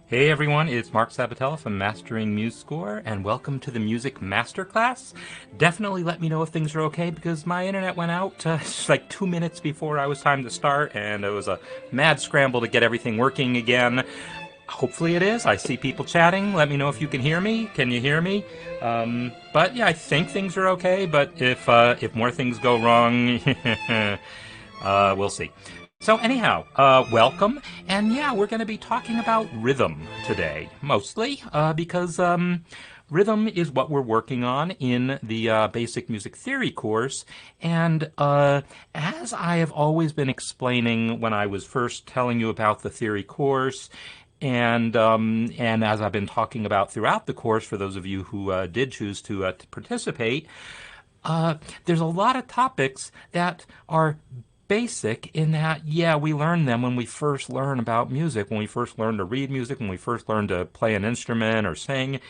Hey everyone, it's Marc Sabatella from Mastering MuseScore, and welcome to the Music Masterclass. Definitely let me know if things are okay, because my internet went out like 2 minutes before I was time to start, and it was a mad scramble to get everything working again. Hopefully it is. I see people chatting. Let me know if you can hear me. Can you hear me? But yeah, I think things are okay, but if more things go wrong, we'll see. So anyhow, welcome, and yeah, we're going to be talking about rhythm today, mostly, because rhythm is what we're working on in the basic music theory course, and as I have always been explaining when I was first telling you about the theory course, and as I've been talking about throughout the course for those of you who did choose to participate, there's a lot of topics that are basic in that, yeah, we learn them when we first learn about music, when we first learn to read music, when we first learn to play an instrument or sing,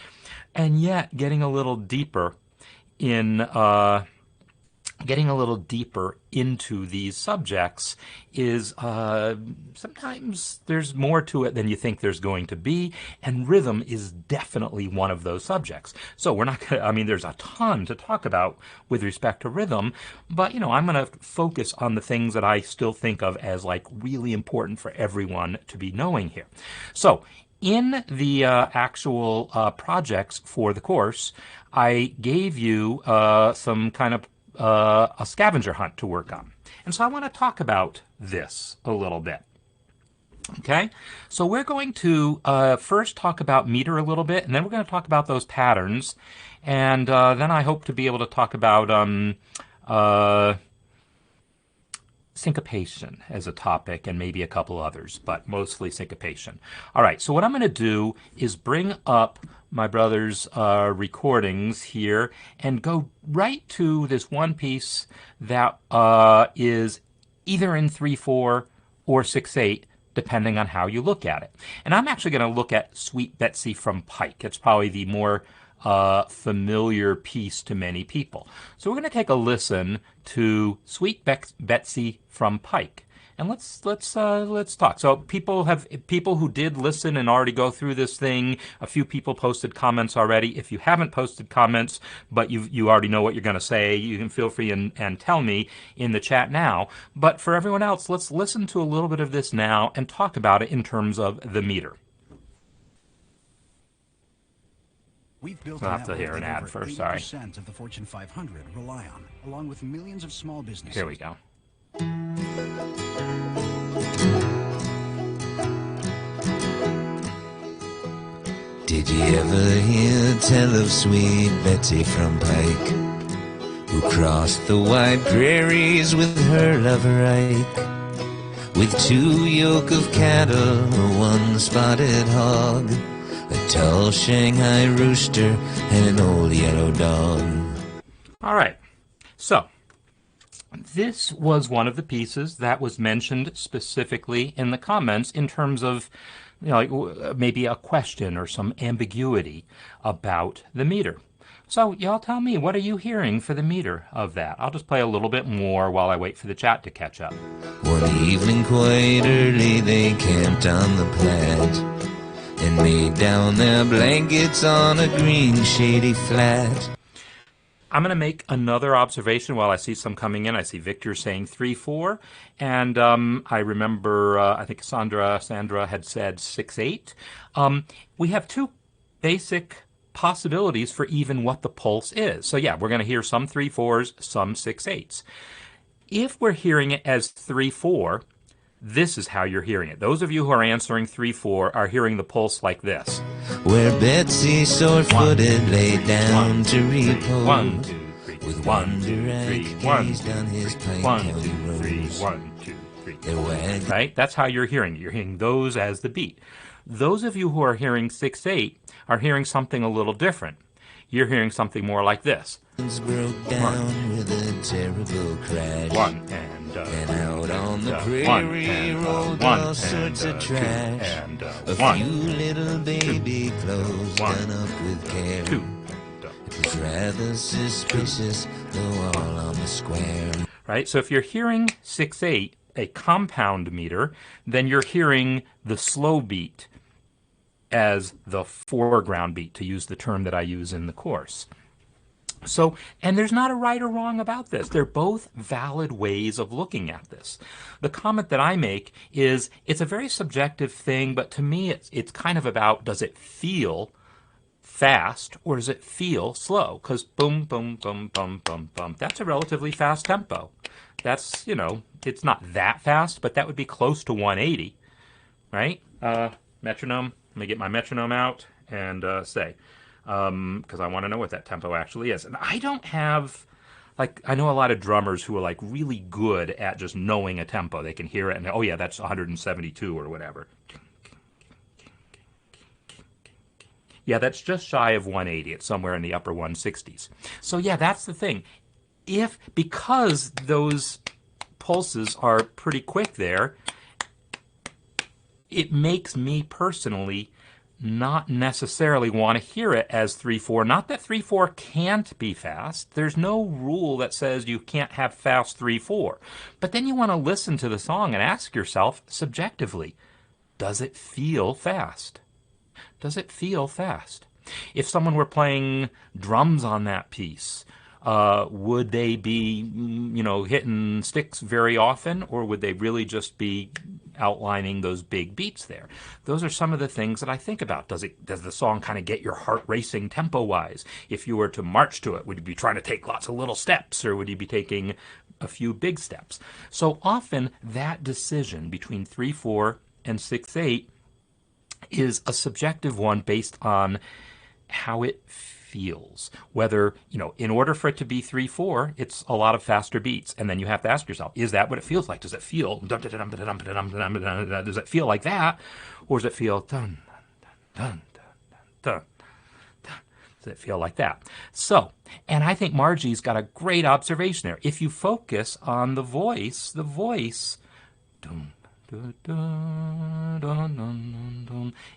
and yet getting a little deeper in into these subjects is sometimes there's more to it than you think there's going to be, and rhythm is definitely one of those subjects. So we're not going to, I mean, there's a ton to talk about with respect to rhythm, but I'm going to focus on the things that I still think of as like really important for everyone to be knowing here. So in the actual projects for the course, I gave you some kind of a scavenger hunt to work on. And so I want to talk about this a little bit. Okay, so we're going to first talk about meter a little bit, and then we're going to talk about those patterns, and then I hope to be able to talk about syncopation as a topic and maybe a couple others, but mostly syncopation. All right, so what I'm going to do is bring up my brother's recordings here and go right to this one piece that is either in 3/4 or 6/8, depending on how you look at it. And I'm actually going to look at Sweet Betsy from Pike. It's probably the more familiar piece to many people. So we're going to take a listen to Sweet Betsy from Pike, and let's talk. So people who did listen and already go through this thing. A few people posted comments already. If you haven't posted comments, but you already know what you're going to say, you can feel free and tell me in the chat now. But for everyone else, let's listen to a little bit of this now and talk about it in terms of the meter. We've built I'll have to hear an ad first, sorry. Of the Fortune 500 rely on, along with millions of small businesses. Here we go. Did you ever hear tell of Sweet Betsy from Pike, who crossed the wide prairies with her lover Ike, with 2 yoke of cattle, 1 spotted hog, a tall Shanghai rooster, and an old yellow dog. All right. So, this was one of the pieces that was mentioned specifically in the comments in terms of, like maybe a question or some ambiguity about the meter. So, y'all tell me, what are you hearing for the meter of that? I'll just play a little bit more while I wait for the chat to catch up. One evening quite early they camped on the Platte and laid down their blankets on a green shady flat. I'm going to make another observation while I see some coming in. I see Victor saying 3/4, and I remember I think Sandra had said 6/8. We have 2 basic possibilities for even what the pulse is. So yeah, we're going to hear some 3/4s, some 6/8s. If we're hearing it as 3/4, this is how you're hearing it. Those of you who are answering 3/4 are hearing the pulse like this. Where Betsy sore-footed lay down to repose. 1, 2, 3. With 1, 2, 3. 1, 2, on his 3. Pike 1, 2, County 3. roads. 1, 2, 3. Their wagon. Right? That's how you're hearing it. You're hearing those as the beat. Those of you who are hearing 6/8 are hearing something a little different. You're hearing something more like this. Broke down with a terrible crash. 1 And out on the one, prairie and, rolled one, all sorts of trash. And, A one, few little baby clothes one, done up with care. 2. It was rather suspicious, though all on the square. Right? So if you're hearing 6/8, a compound meter, then you're hearing the slow beat as the foreground beat, to use the term that I use in the course. So, and there's not a right or wrong about this. They're both valid ways of looking at this. The comment that I make is it's a very subjective thing, but to me it's kind of about, does it feel fast or does it feel slow? Because boom, boom, boom, boom, boom, boom, that's a relatively fast tempo. That's, it's not that fast, but that would be close to 180, right? Metronome, let me get my metronome out and say, because I want to know what that tempo actually is. And I don't have, I know a lot of drummers who are really good at just knowing a tempo. They can hear it and, oh yeah, that's 172 or whatever. Yeah, that's just shy of 180. It's somewhere in the upper 160s. So yeah, that's the thing. Because those pulses are pretty quick there, it makes me personally not necessarily want to hear it as 3/4. Not that 3/4 can't be fast. There's no rule that says you can't have fast 3/4. But then you want to listen to the song and ask yourself subjectively, does it feel fast? Does it feel fast? If someone were playing drums on that piece, would they be, hitting sticks very often, or would they really just be outlining those big beats there? Those are some of the things that I think about. Does the song kind of get your heart racing tempo-wise? If you were to march to it, would you be trying to take lots of little steps, or would you be taking a few big steps? So often that decision between 3/4 and 6/8 is a subjective one based on how it feels. Whether, in order for it to be 3/4, it's a lot of faster beats. And then you have to ask yourself, is that what it feels like? Does it feel, does it feel like that? Or does it feel dun, dun, dun, dun, dun? Does it feel like that? So, and I think Margie's got a great observation there. If you focus on the voice, dun,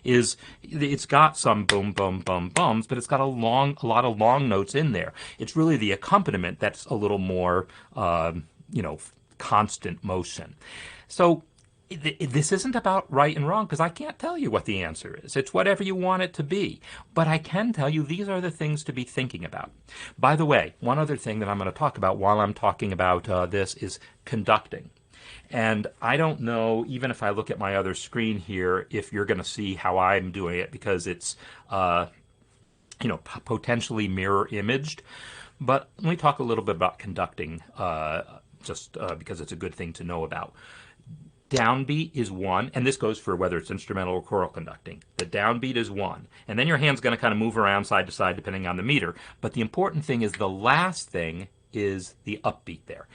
it's got some boom, boom, boom, bums, but it's got a lot of long notes in there. It's really the accompaniment that's a little more, constant motion. So this isn't about right and wrong, because I can't tell you what the answer is. It's whatever you want it to be. But I can tell you these are the things to be thinking about. By the way, one other thing that I'm going to talk about while I'm talking about this is conducting. And I don't know, even if I look at my other screen here, if you're going to see how I'm doing it, because it's, potentially mirror imaged. But let me talk a little bit about conducting, just because it's a good thing to know about. Downbeat is 1, and this goes for whether it's instrumental or choral conducting. The downbeat is 1, and then your hand's going to kind of move around side to side depending on the meter. But the important thing is the last thing is the upbeat there.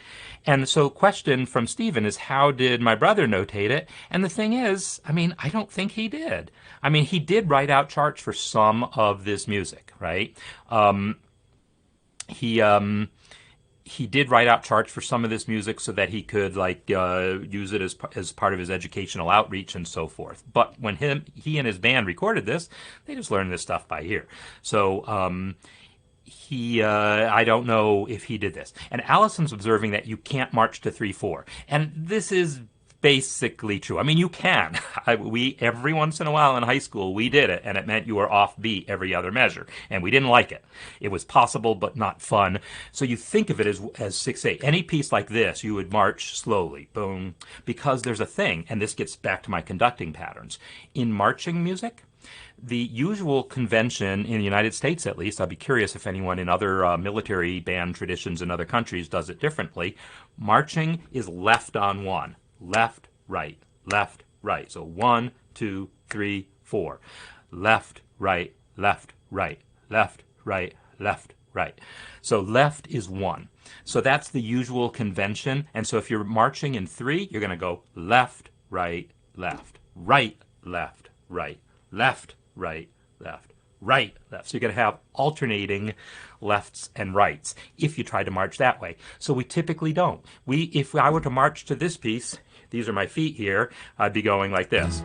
And so question from Stephen is, how did my brother notate it? And the thing is, I don't think he did. He did write out charts for some of this music, right? He did write out charts for some of this music so that he could use it as part of his educational outreach and so forth. But when he and his band recorded this, they just learned this stuff by ear. So I don't know if he did this. And Allison's observing that you can't march to 3/4. And this is basically true. You can. Every once in a while in high school, we did it, and it meant you were offbeat every other measure. And we didn't like it. It was possible, but not fun. So you think of it as 6/8. Any piece like this, you would march slowly, boom, because there's a thing, and this gets back to my conducting patterns. In marching music, the usual convention in the United States, at least, I'd be curious if anyone in other military band traditions in other countries does it differently. Marching is left on 1. Left, right, left, right. So 1, 2, 3, 4. Left, right, left, right, left, right, left, right. So left is 1. So that's the usual convention. And so if you're marching in 3, you're going to go left, right, left, right, left, right, left, right, left, right, left. So you're going to have alternating lefts and rights if you try to march that way. So we typically don't. If I were to march to this piece, these are my feet here, I'd be going like this.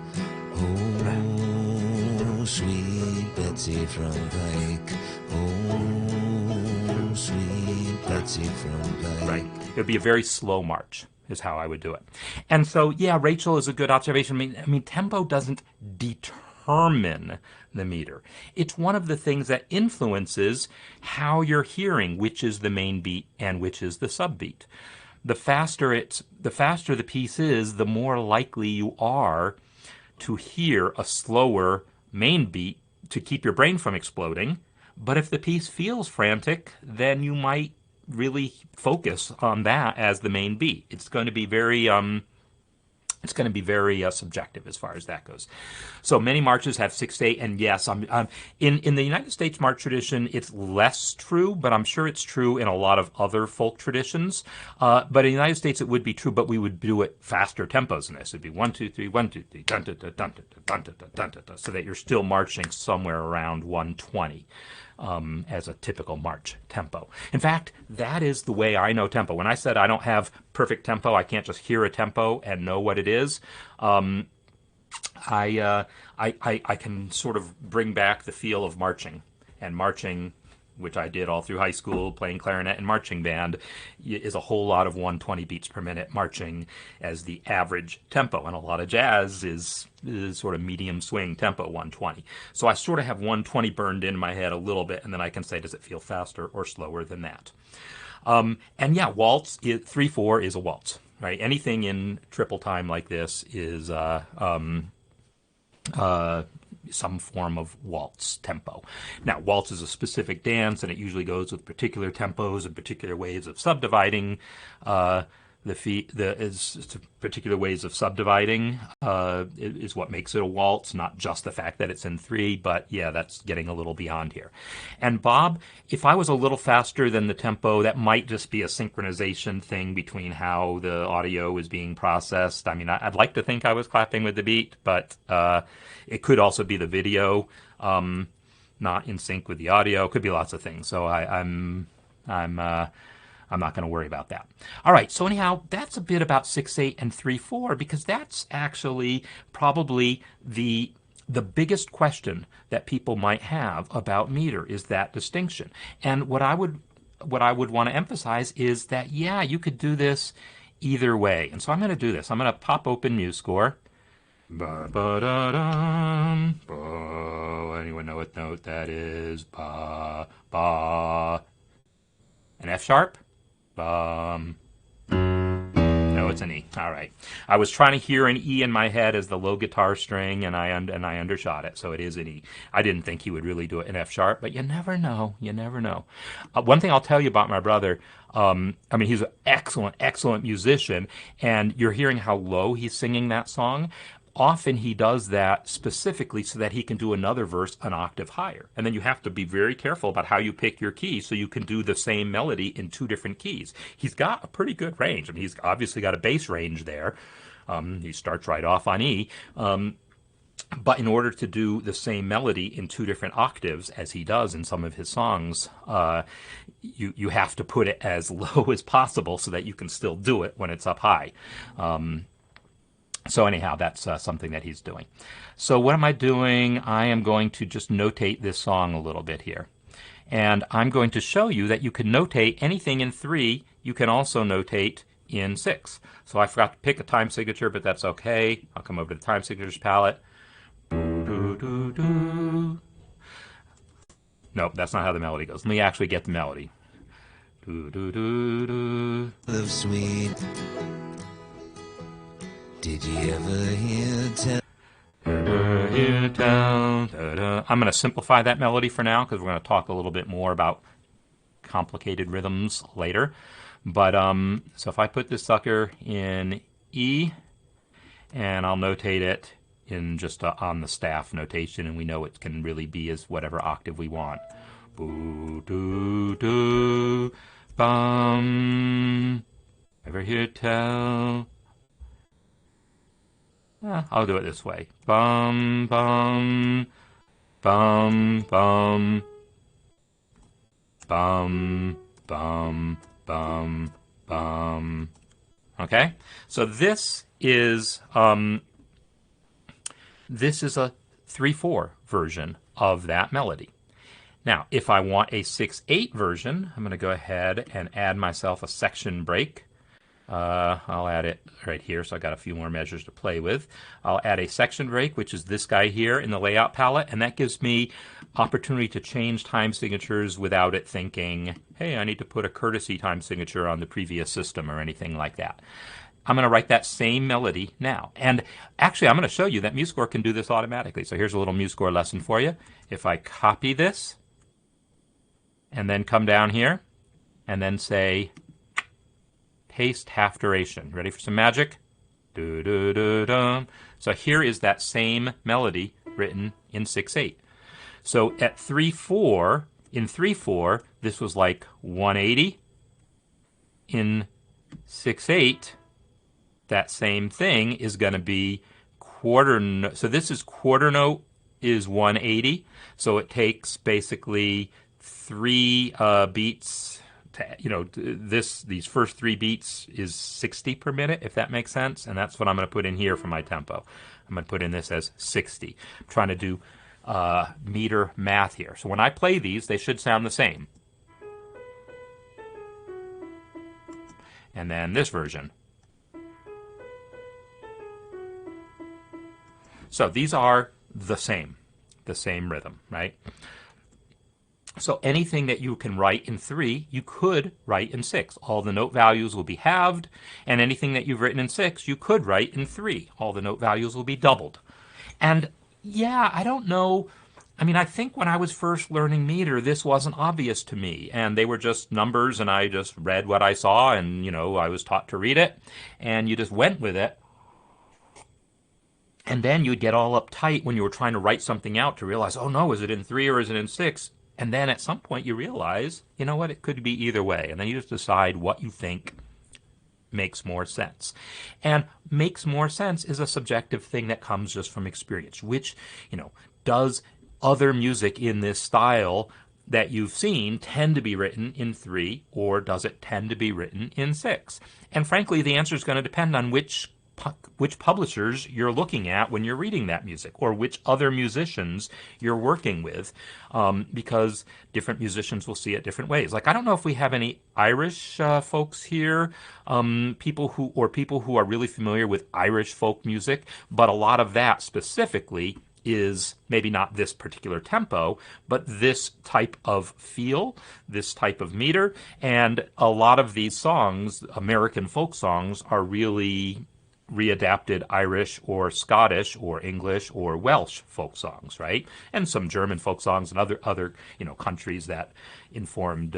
Oh, sweet Betsy from Pike. Oh, sweet Betsy from Pike. Right. It would be a very slow march, is how I would do it. And so, yeah, Rachel is a good observation. Tempo doesn't determine determine the meter. It's one of the things that influences how you're hearing which is the main beat and which is the subbeat. The faster the piece is, the more likely you are to hear a slower main beat to keep your brain from exploding. But if the piece feels frantic, then you might really focus on that as the main beat. It's going to be very subjective as far as that goes. So many marches have 6/8, and yes, in the United States march tradition, it's less true, but I'm sure it's true in a lot of other folk traditions. But in the United States, it would be true, but we would do it faster tempos than this. It'd be 1, 2, 3, 1, 2, 3, dun, dun, dun, dun, dun, dun, dun, dun, dun, dun, so that you're still marching somewhere around 120. As a typical march tempo. In fact, that is the way I know tempo. When I said I don't have perfect tempo, I can't just hear a tempo and know what it is. I can sort of bring back the feel of marching, and marching, which I did all through high school, playing clarinet and marching band, is a whole lot of 120 beats per minute marching as the average tempo, and a lot of jazz is sort of medium swing tempo 120. So I sort of have 120 burned in my head a little bit, and then I can say, does it feel faster or slower than that? And yeah, waltz 3/4 is a waltz, right? Anything in triple time like this is some form of waltz tempo. Now, waltz is a specific dance, and it usually goes with particular tempos and particular ways of subdividing particular ways of subdividing is what makes it a waltz, not just the fact that it's in 3, but yeah, that's getting a little beyond here. And Bob, if I was a little faster than the tempo, that might just be a synchronization thing between how the audio is being processed. I mean, I'd like to think I was clapping with the beat, but it could also be the video not in sync with the audio. It could be lots of things. So I'm not going to worry about that. All right, so anyhow, that's a bit about 6/8 and 3/4, because that's actually probably the biggest question that people might have about meter is that distinction. And what I would want to emphasize is that, yeah, you could do this either way. And so I'm going to do this. I'm going to pop open MuseScore. Ba-ba-da-dum, ba. Anyone know what note that is? Ba, ba. An F sharp? No, it's an E. All right. I was trying to hear an E in my head as the low guitar string, and I undershot it, so it is an E. I didn't think he would really do it in F sharp, but you never know. You never know. One thing I'll tell you about my brother, I mean, he's an excellent musician, and you're hearing how low he's singing that song. Often he does that specifically so that he can do another verse an octave higher. And then you have to be very careful about how you pick your key so you can do the same melody in 2 different keys. He's got a pretty good range. I mean, he's obviously got a bass range there. He starts right off on E. But in order to do the same melody in 2 different octaves, as he does in some of his songs, you have to put it as low as possible so that you can still do it when it's up high. So anyhow, that's something that he's doing. So what am I doing? I am going to just notate this song a little bit here. And I'm going to show you that you can notate anything in 3. You can also notate in 6. So I forgot to pick a time signature, but that's okay. I'll come over to the time signatures palette. Nope, that's not how the melody goes. Let me actually get the melody. Love sweet. Did you ever hear tell? I'm going to simplify that melody for now because we're going to talk a little bit more about complicated rhythms later. But so if I put this sucker in E, and I'll notate it in just on the staff notation, and we know it can really be as whatever octave we want. Boo doo doo bum. Ever hear tell? I'll do it this way. Bum, bum, bum, bum, bum, bum, bum, bum. Okay? So this is a 3/4 version of that melody. Now, if I want a 6/8 version, I'm going to go ahead and add myself a section break. I'll add it right here, so I got a few more measures to play with. I'll add a section break, which is this guy here in the layout palette, and that gives me opportunity to change time signatures without it thinking, hey, I need to put a courtesy time signature on the previous system or anything like that. I'm going to write that same melody now. And actually, I'm going to show you that MuseScore can do this automatically. So here's a little MuseScore lesson for you. If I copy this and then come down here and then say paste half duration. Ready for some magic? Do-do-do-dum. So here is that same melody written in 6/8. So at 3/4, in 3/4, this was like 180. In 6/8, that same thing is going to be quarter note. So this is quarter note is 180. So it takes basically 3 beats. These first 3 beats is 60 per minute, if that makes sense. And that's what I'm going to put in here for my tempo. I'm going to put in this as 60. I'm trying to do meter math here. So when I play these, they should sound the same. And then this version. So these are the same rhythm, right? So anything that you can write in 3, you could write in 6. All the note values will be halved, and anything that you've written in 6, you could write in 3. All the note values will be doubled. And yeah, I don't know. I mean, I think when I was first learning meter, this wasn't obvious to me, and they were just numbers, and I just read what I saw, and, I was taught to read it, and you just went with it. And then you'd get all uptight when you were trying to write something out to realize, oh no, is it in 3 or is it in 6? And then at some point you realize, you know what, it could be either way. And then you just decide what you think makes more sense. And makes more sense is a subjective thing that comes just from experience, which, does other music in this style that you've seen tend to be written in 3, or does it tend to be written in 6? And frankly, the answer is going to depend on which publishers you're looking at when you're reading that music, or which other musicians you're working with, because different musicians will see it different ways. Like, I don't know if we have any Irish folks here, people who are really familiar with Irish folk music, but a lot of that specifically is maybe not this particular tempo, but this type of feel, this type of meter, and a lot of these songs, American folk songs, are really readapted Irish or Scottish or English or Welsh folk songs, right? And some German folk songs and other countries that informed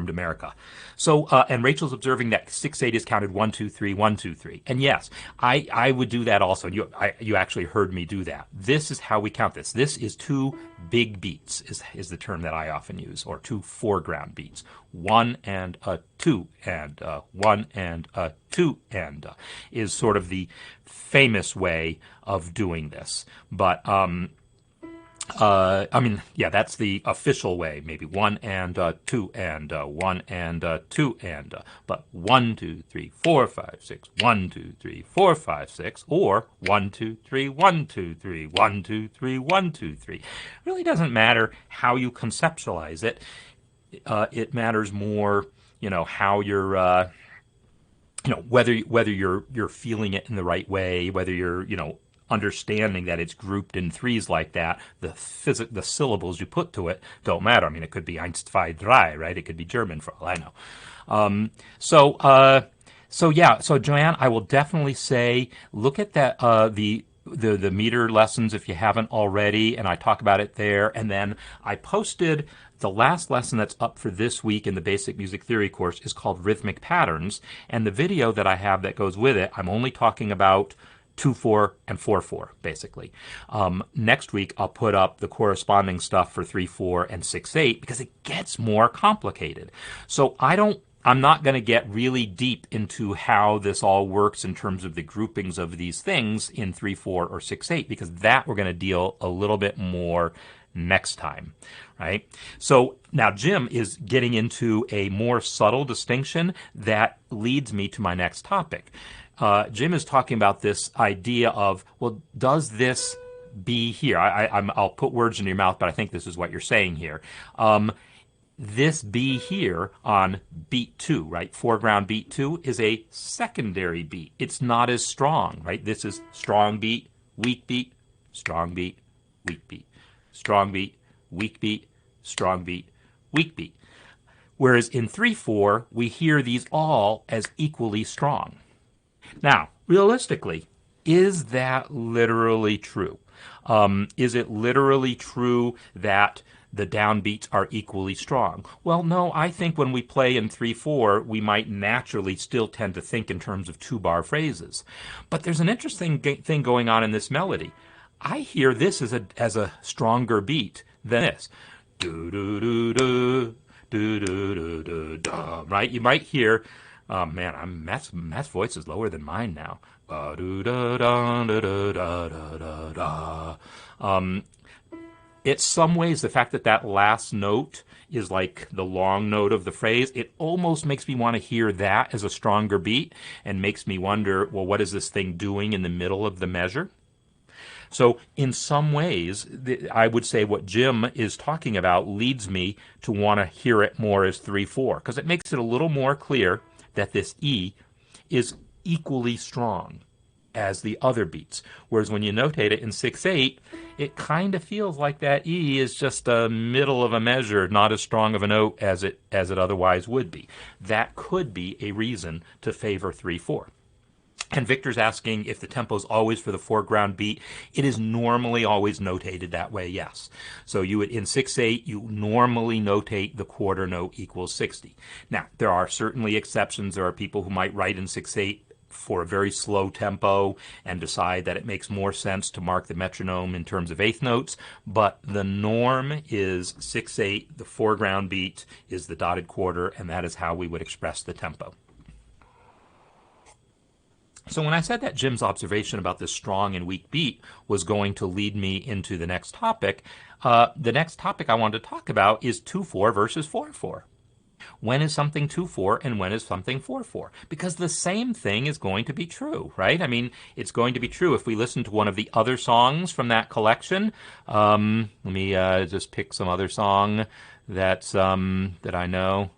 America. So, and Rachel's observing that 6/8 is counted 1, 2, 3, 1, 2, 3. And yes, I would do that also. You actually heard me do that. This is how we count this. This is 2 big beats is the term that I often use, or 2 foreground beats. 1 and a 2 and 1 and a 2 and is sort of the famous way of doing this. But that's the official way. Maybe 1 and 2 and 1 and 2 and but 1, 2, 3, 4, 5, 6, 1, 2, 3, 4, 5, 6, or 1, 2, 3, 1, 2, 3, 1, 2, 3, 1, 2, 3. It really doesn't matter how you conceptualize it. It matters more, how you're, whether you're feeling it in the right way, whether you're, understanding that it's grouped in 3s like that. The syllables you put to it don't matter. I mean, it could be 1, 2, 3, right? It could be German for all I know. So Joanne, I will definitely say, look at that, the meter lessons if you haven't already, and I talk about it there. And then I posted the last lesson that's up for this week in the Basic Music Theory course is called Rhythmic Patterns, and the video that I have that goes with it, I'm only talking about 2/4 and 4/4, basically. Next week, I'll put up the corresponding stuff for 3/4 and 6/8 because it gets more complicated. So I'm not going to get really deep into how this all works in terms of the groupings of these things in 3/4 or 6/8 because that we're going to deal a little bit more next time, right? So now Jim is getting into a more subtle distinction that leads me to my next topic. Jim is talking about this idea of, well, does this be here? I'll put words in your mouth, but I think this is what you're saying here. This B here on beat 2, right? Foreground beat 2 is a secondary beat. It's not as strong, right? This is strong beat, weak beat, strong beat, weak beat, strong beat, weak beat, strong beat, weak beat. Whereas in 3/4, we hear these all as equally strong. Now, realistically, is that literally true? Is it literally true that the downbeats are equally strong? Well, no, I think when we play in 3/4, we might naturally still tend to think in terms of 2-bar phrases. But there's an interesting thing going on in this melody. I hear this as a stronger beat than this. Do do do do do do do do do. Right? You might hear, oh man, Matt's voice is lower than mine now. It's some ways the fact that that last note is like the long note of the phrase, it almost makes me want to hear that as a stronger beat and makes me wonder, well, what is this thing doing in the middle of the measure? So in some ways, I would say what Jim is talking about leads me to want to hear it more as 3/4, because it makes it a little more clear that this E is equally strong as the other beats. Whereas when you notate it in 6/8, it kind of feels like that E is just a middle of a measure, not as strong of a note as it otherwise would be. That could be a reason to favor 3/4. And Victor's asking if the tempo is always for the foreground beat. It is normally always notated that way, yes. So you would, in 6/8, you normally notate the quarter note equals 60. Now, there are certainly exceptions. There are people who might write in 6/8 for a very slow tempo and decide that it makes more sense to mark the metronome in terms of eighth notes. But the norm is 6/8, the foreground beat is the dotted quarter, and that is how we would express the tempo. So when I said that Jim's observation about this strong and weak beat was going to lead me into the next topic I wanted to talk about is 2/4 versus 4/4. When is something 2/4 and when is something 4/4? Because the same thing is going to be true, right? I mean, it's going to be true if we listen to one of the other songs from that collection. Let me just pick some other song that I know.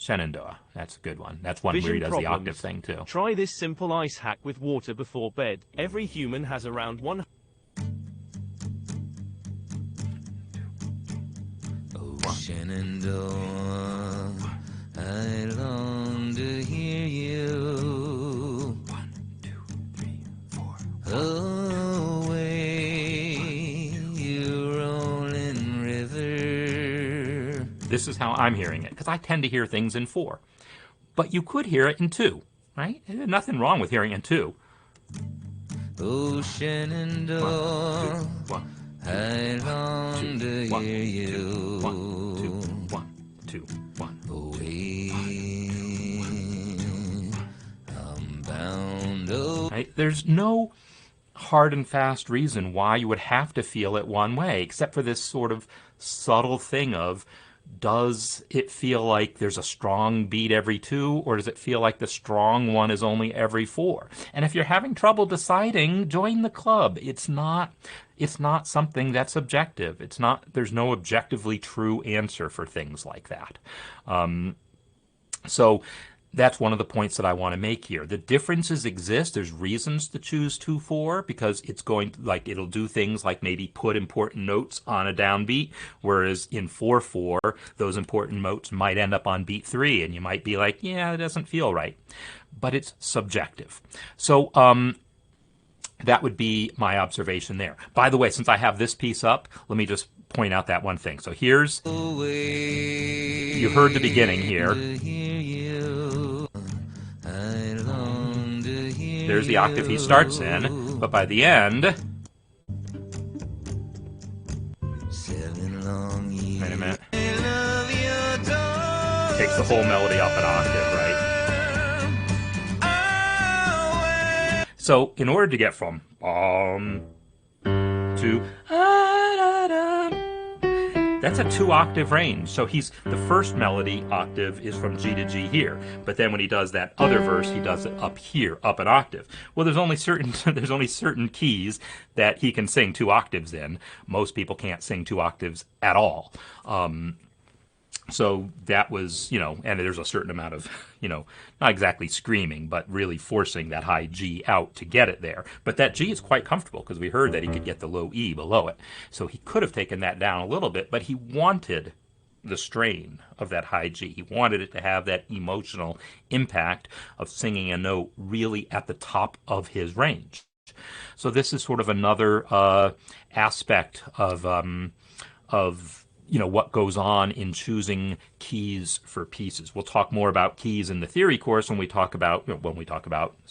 Shenandoah. That's a good one. That's one where he does the octave thing too. Try this simple ice hack with water before bed. Every human has around one. Oh, Shenandoah, I long to hear you. 1, 2, 3, 4. Away, you rolling river. This is how I'm hearing it, because I tend to hear things in 4. But you could hear it in 2, right? There's nothing wrong with hearing it in 2. Oh, Shenandoah, 1, 2, I long to hear you. 1, 2, 1. Away, I'm bound over. Right? There's no hard and fast reason why you would have to feel it one way, except for this sort of subtle thing of, does it feel like there's a strong beat every 2, or does it feel like the strong one is only every 4? And if you're having trouble deciding, join the club. It's not something that's objective. There's no objectively true answer for things like that. So that's one of the points that I want to make here. The differences exist. There's reasons to choose 2/4 because it'll do things like maybe put important notes on a downbeat, whereas in 4/4, those important notes might end up on beat 3, and you might be like, yeah, it doesn't feel right. But it's subjective. So that would be my observation there. By the way, since I have this piece up, let me just point out that one thing. So here's, you heard the beginning here. There's the octave he starts in, but by the end, wait a minute, takes the whole melody up an octave, right? So in order to get from to that's a 2-octave range. So the first melody octave is from G to G here, but then when he does that other verse, he does it up here, up an octave. Well, there's only certain keys that he can sing 2 octaves in. Most people can't sing 2 octaves at all. So that was, and there's a certain amount of, not exactly screaming, but really forcing that high G out to get it there. But that G is quite comfortable because we heard that he could get the low E below it. So he could have taken that down a little bit, but he wanted the strain of that high G. He wanted it to have that emotional impact of singing a note really at the top of his range. So this is sort of another aspect of what goes on in choosing keys for pieces. We'll talk more about keys in the theory course when we talk about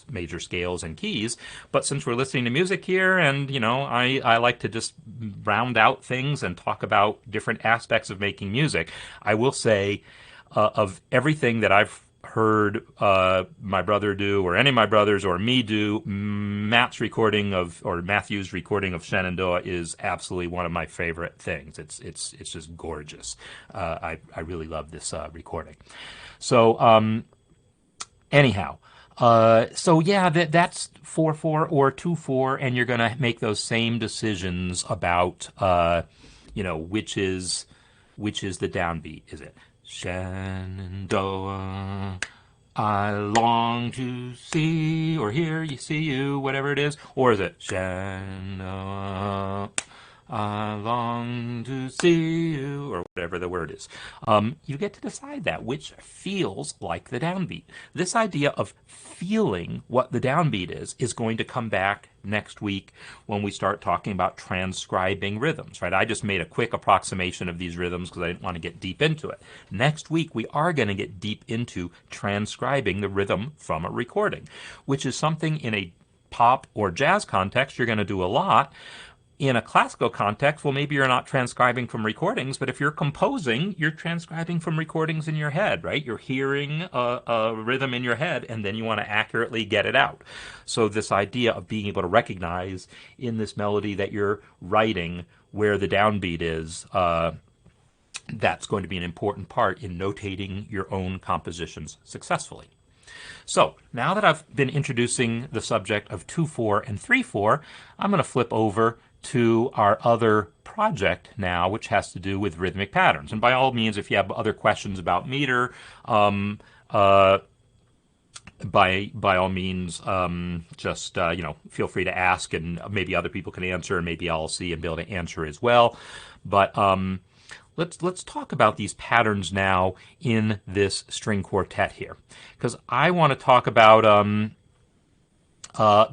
major scales and keys. But since we're listening to music here, and I like to just round out things and talk about different aspects of making music, I will say of everything that I've heard my brother do, or any of my brothers, or me do, Matthew's recording of Shenandoah is absolutely one of my favorite things. It's just gorgeous. I really love this recording. So anyhow, so yeah, that's 4/4 or 2/4, and you're going to make those same decisions about which is the downbeat. Is it Shenandoah, I long to see or hear you, see you, whatever it is? Or is it Shenandoah, I long to see you, or whatever the word is? You get to decide that, which feels like the downbeat. This idea of feeling what the downbeat is going to come back next week when we start talking about transcribing rhythms, right? I just made a quick approximation of these rhythms because I didn't want to get deep into it. Next week, we are going to get deep into transcribing the rhythm from a recording, which is something in a pop or jazz context you're going to do a lot. In a classical context, well, maybe you're not transcribing from recordings, but if you're composing, you're transcribing from recordings in your head, right? You're hearing a rhythm in your head, and then you want to accurately get it out. So this idea of being able to recognize in this melody that you're writing where the downbeat is, that's going to be an important part in notating your own compositions successfully. So now that I've been introducing the subject of 2/4 and 3/4, I'm going to flip over to our other project now, which has to do with rhythmic patterns. And by all means, if you have other questions about meter, by all means, just feel free to ask, and maybe other people can answer, and maybe I'll see and be able to answer as well. But let's talk about these patterns now in this string quartet here, because I want to talk about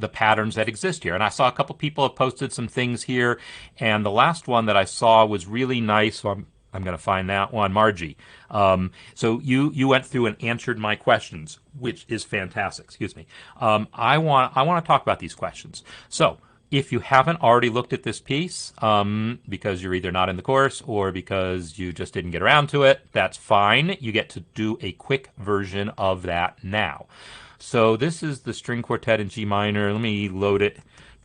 the patterns that exist here. And I saw a couple people have posted some things here, and the last one that I saw was really nice. So I'm going to find that one, Margie. So you went through and answered my questions, which is fantastic. Excuse me. I want to talk about these questions. So if you haven't already looked at this piece, because you're either not in the course or because you just didn't get around to it, that's fine. You get to do a quick version of that now. So this is the string quartet in G minor. Let me load it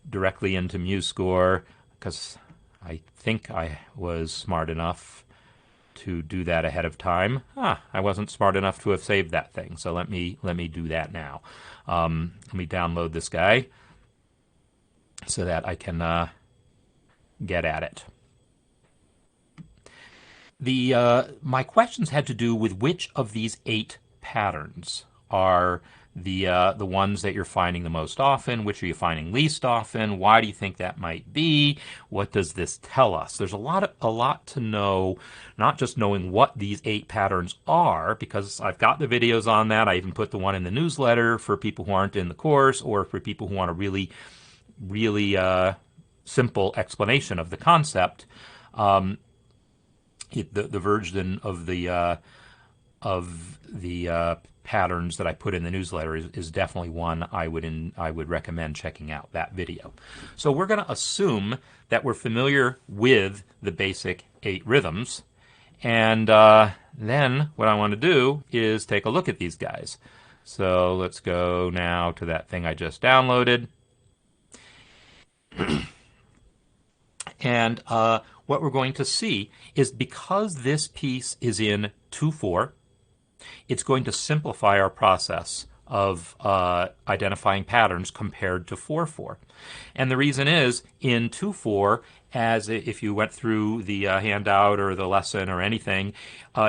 directly into MuseScore because I think I was smart enough to do that ahead of time. I wasn't smart enough to have saved that thing. So let me do that now. Let me download this guy so that I can get at it. My questions had to do with which of these 8 patterns are the ones that you're finding the most often. Which are you finding least often? Why do you think that might be? What does this tell us? There's a lot to know, not just knowing what these 8 patterns are, because I've got the videos on that. I even put the one in the newsletter for people who aren't in the course, or for people who want a really simple explanation of the concept. The version of the patterns that I put in the newsletter is definitely one I would recommend checking out, that video. So we're going to assume that we're familiar with the basic 8 rhythms, and then what I want to do is take a look at these guys. So let's go now to that thing I just downloaded. And what we're going to see is, because this piece is in 2/4, it's going to simplify our process of identifying patterns compared to 4/4. And the reason is in 2/4, as if you went through the handout or the lesson or anything,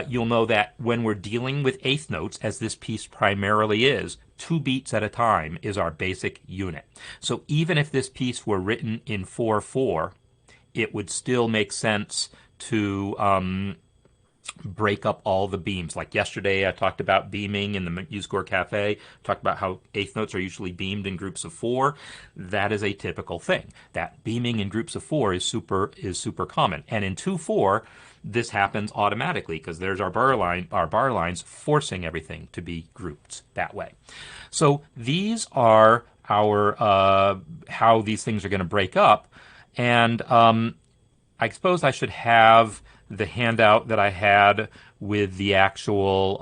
you'll know that when we're dealing with eighth notes, as this piece primarily is, 2 beats at a time is our basic unit. So even if this piece were written in 4/4, it would still make sense to break up all the beams. Like yesterday, I talked about beaming in the MuseScore Cafe, talked about how eighth notes are usually beamed in groups of 4. That is a typical thing. That beaming in groups of 4 is super common. And in 2/4, this happens automatically because there's our bar lines forcing everything to be grouped that way. So these are our how these things are going to break up. And I suppose I should have the handout that I had with the actual,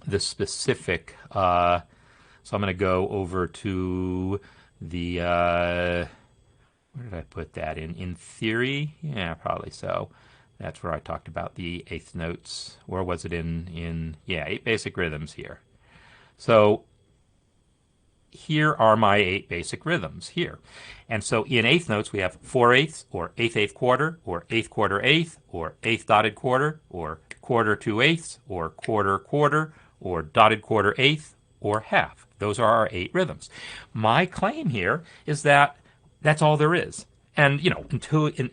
the specific. So I'm going to go over to the, where did I put that in? In theory? Yeah, probably so. That's where I talked about the eighth notes. Or was it yeah, 8 basic rhythms here. So here are my 8 basic rhythms here. And so in eighth notes, we have 4/8, or eighth quarter, or eighth quarter eighth, or eighth dotted quarter, or quarter 2/8, or quarter quarter, or dotted quarter eighth, or half. Those are our 8 rhythms. My claim here is that that's all there is. And,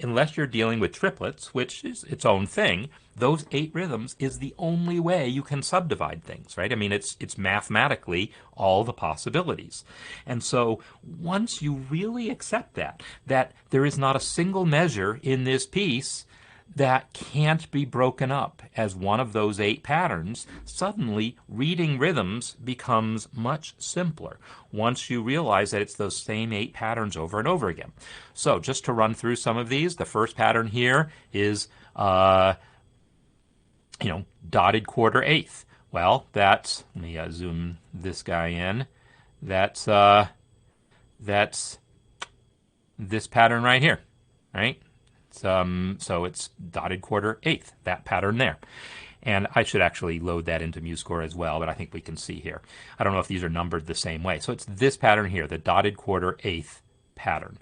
unless you're dealing with triplets, which is its own thing, those 8 rhythms is the only way you can subdivide things, right? I mean, it's mathematically all the possibilities. And so once you really accept that there is not a single measure in this piece that can't be broken up as one of those 8 patterns, suddenly reading rhythms becomes much simpler once you realize that it's those same 8 patterns over and over again. So just to run through some of these, the first pattern here is, dotted quarter eighth. Well, let me zoom this guy in. That's this pattern right here, right? So it's dotted quarter eighth, that pattern there. And I should actually load that into MuseScore as well, but I think we can see here. I don't know if these are numbered the same way. So it's this pattern here, the dotted quarter eighth pattern.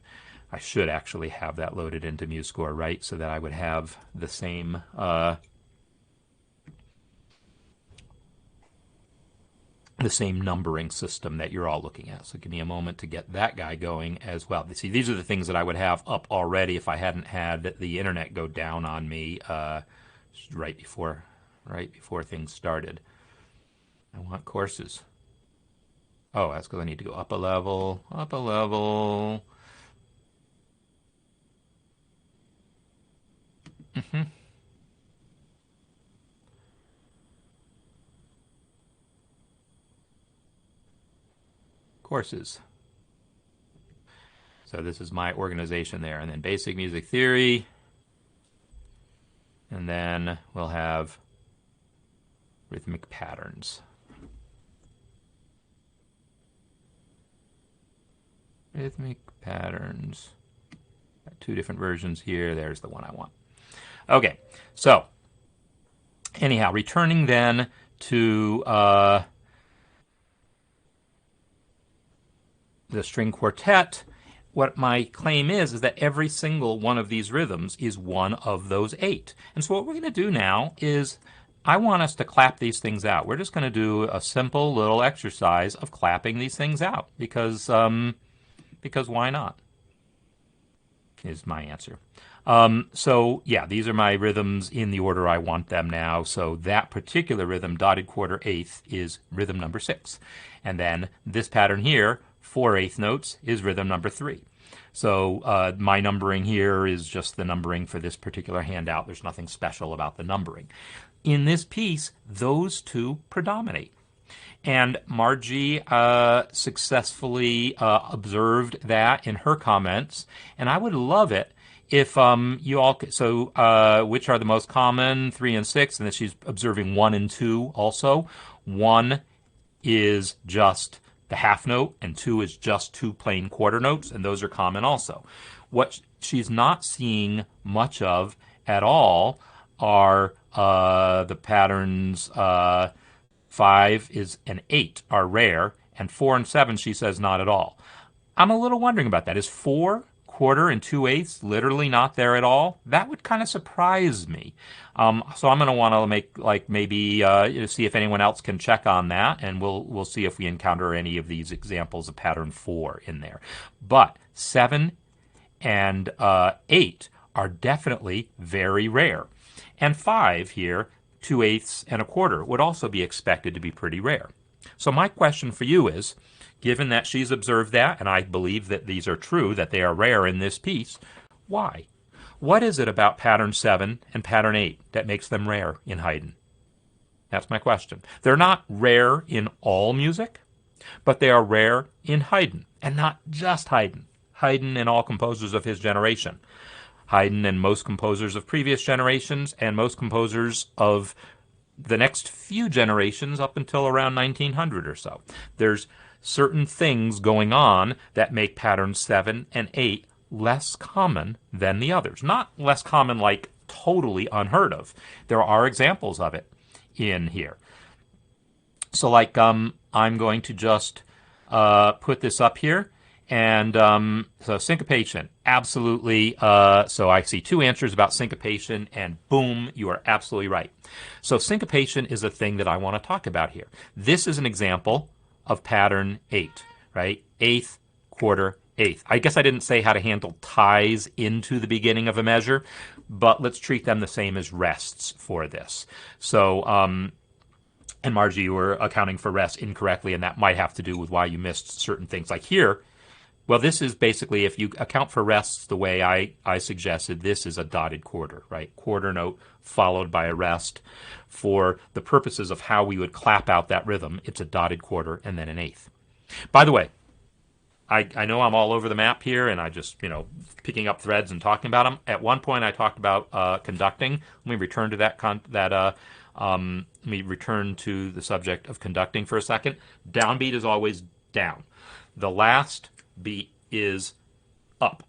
I should actually have that loaded into MuseScore, right? So that I would have the same numbering system that you're all looking at. So give me a moment to get that guy going as well. See, these are the things that I would have up already if I hadn't had the internet go down on me right before things started. I want courses. Oh, that's because I need to go up a level, up a level. Courses. So this is my organization there. And then basic music theory. And then we'll have rhythmic patterns. Rhythmic patterns. Got 2 different versions here. There's the one I want. Okay, so anyhow, returning then to the string quartet, what my claim is that every single one of these rhythms is one of those 8. And so what we're going to do now is I want us to clap these things out. We're just going to do a simple little exercise of clapping these things out because why not? Is my answer. So yeah, these are my rhythms in the order I want them now. So that particular rhythm, dotted quarter eighth, is rhythm number 6. And then this pattern here, 4/8 notes, is rhythm number 3. So my numbering here is just the numbering for this particular handout. There's nothing special about the numbering. In this piece, those 2 predominate. And Margie successfully observed that in her comments. And I would love it if you all could, so which are the most common, 3 and 6, and then she's observing 1 and 2 also. 1 is just the half note, and 2 is just 2 plain quarter notes, and those are common also. What she's not seeing much of at all are the patterns 5 and 8 are rare, and 4 and 7 she says not at all. I'm a little wondering about that. Is 4, quarter, and 2/8 literally not there at all? That would kind of surprise me. So I'm going to want to make maybe see if anyone else can check on that, and we'll see if we encounter any of these examples of pattern 4 in there. But 7 and 8 are definitely very rare, and 5 here, 2/8 and a quarter, would also be expected to be pretty rare. So my question for you is, given that she's observed that, and I believe that these are true, that they are rare in this piece, why? What is it about pattern 7 and pattern 8 that makes them rare in Haydn? That's my question. They're not rare in all music, but they are rare in Haydn, and not just Haydn. Haydn and all composers of his generation. Haydn and most composers of previous generations, and most composers of the next few generations up until around 1900 or so. There's certain things going on that make patterns 7 and 8 less common than the others. Not less common like totally unheard of. There are examples of it in here. So like I'm going to just put this up here. And so syncopation, absolutely. So I see 2 answers about syncopation, and boom, you are absolutely right. So syncopation is a thing that I want to talk about here. This is an example of pattern 8, right? 8th, quarter, 8th. I guess I didn't say how to handle ties into the beginning of a measure, but let's treat them the same as rests for this. So, and Margie, you were accounting for rests incorrectly, and that might have to do with why you missed certain things. Like here, well, this is basically, if you account for rests the way I suggested, this is a dotted quarter, right? Quarter note followed by a rest. For the purposes of how we would clap out that rhythm, it's a dotted quarter and then an 8th. By the way, I know I'm all over the map here, and I just, picking up threads and talking about them. At one point, I talked about conducting. Let me return to let me return to the subject of conducting for a second. Downbeat is always down. The last beat is up.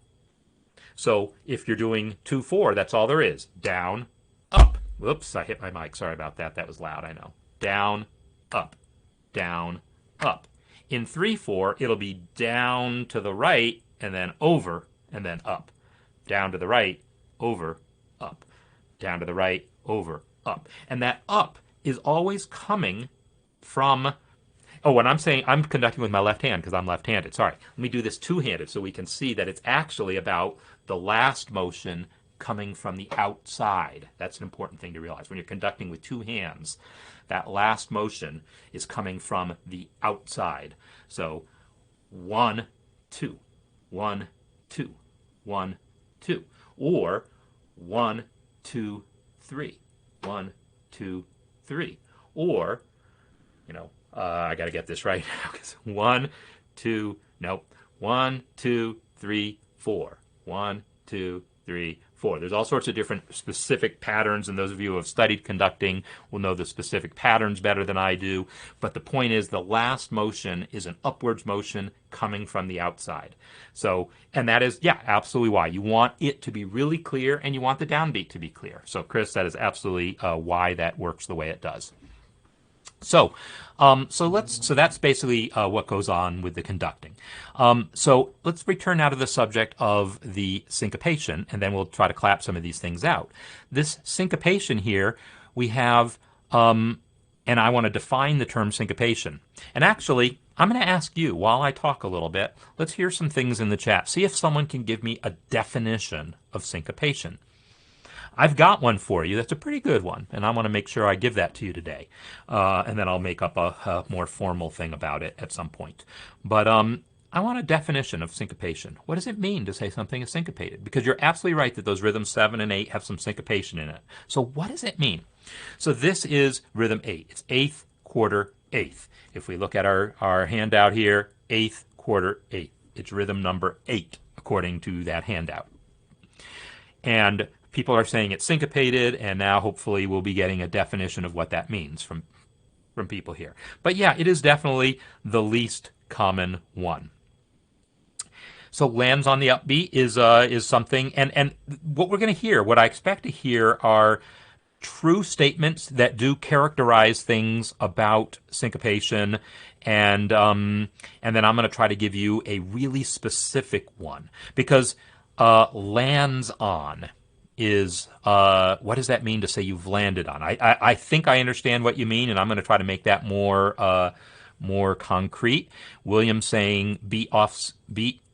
So if you're doing 2/4, that's all there is. Down, up. Whoops, I hit my mic. Sorry about that. That was loud, I know. Down, up, down, up. In 3/4, it'll be down to the right, and then over, and then up. Down to the right, over, up. Down to the right, over, up. And that up is always coming from... Oh, when I'm saying I'm conducting with my left hand because I'm left-handed. Sorry. Let me do this two-handed so we can see that it's actually about the last motion coming from the outside. That's an important thing to realize. When you're conducting with 2 hands, that last motion is coming from the outside. So 1, 2, 1, 2, 1, 2. Or 1, 2, 3, 1, 2, 3. Or, I got to get this right. 1, 2, nope. 1, 2, 3, 4. 1, 2, 3, 4. There's all sorts of different specific patterns, and those of you who have studied conducting will know the specific patterns better than I do. But the point is, the last motion is an upwards motion coming from the outside. So, and that is, absolutely why. You want it to be really clear, and you want the downbeat to be clear. So, Chris, that is absolutely why that works the way it does. So that's basically what goes on with the conducting. So let's return now to the subject of the syncopation, and then we'll try to clap some of these things out. This syncopation here, we have, and I want to define the term syncopation. And actually, I'm going to ask you, while I talk a little bit, let's hear some things in the chat. See if someone can give me a definition of syncopation. I've got one for you that's a pretty good one, and I want to make sure I give that to you today. And then I'll make up a more formal thing about it at some point. But I want a definition of syncopation. What does it mean to say something is syncopated? Because you're absolutely right that those rhythms 7 and 8 have some syncopation in it. So what does it mean? So this is rhythm 8. It's 8th, quarter, 8th. If we look at our handout here, 8th, quarter, 8th. It's rhythm number 8, according to that handout. And people are saying it's syncopated, and now hopefully we'll be getting a definition of what that means from people here. But yeah, it is definitely the least common one. So lands on the upbeat is something, and what we're going to hear, what I expect to hear are true statements that do characterize things about syncopation, and then I'm going to try to give you a really specific one, because lands on is what does that mean to say you've landed on? I think I understand what you mean, and I'm going to try to make that more concrete. William saying beat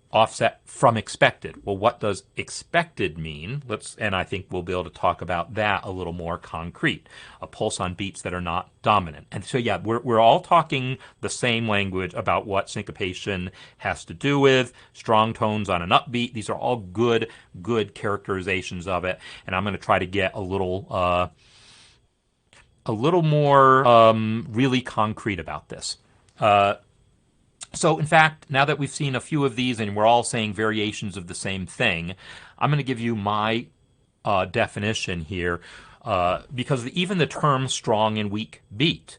offset from expected. Well, what does expected mean? And I think we'll be able to talk about that a little more concrete. A pulse on beats that are not dominant. And so, yeah, we're all talking the same language about what syncopation has to do with. Strong tones on an upbeat. These are all good characterizations of it. And I'm going to try to get a little more really concrete about this. So, in fact, now that we've seen a few of these and we're all saying variations of the same thing, I'm going to give you my definition here, because even the term strong and weak beat